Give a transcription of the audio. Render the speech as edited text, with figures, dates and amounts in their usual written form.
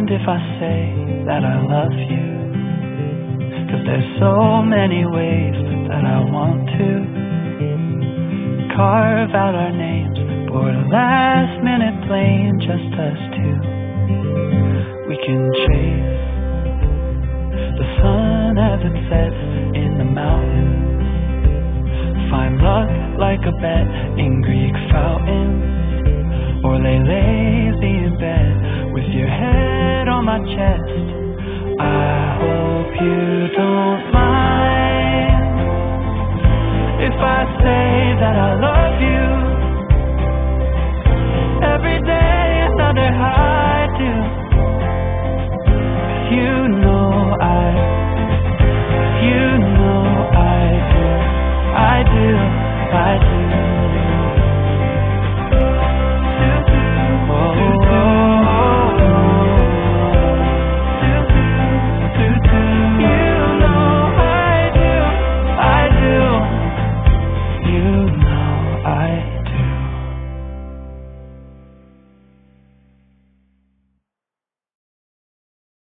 mind if I say that I love you? 'Cause there's so many ways that I want to carve out our names, board a last minute plane, just us two. We can chase the sun as it sets in the mountains, find luck like a bet in Greek fountains, or lay lazy in bed with your head on my chest. I hope you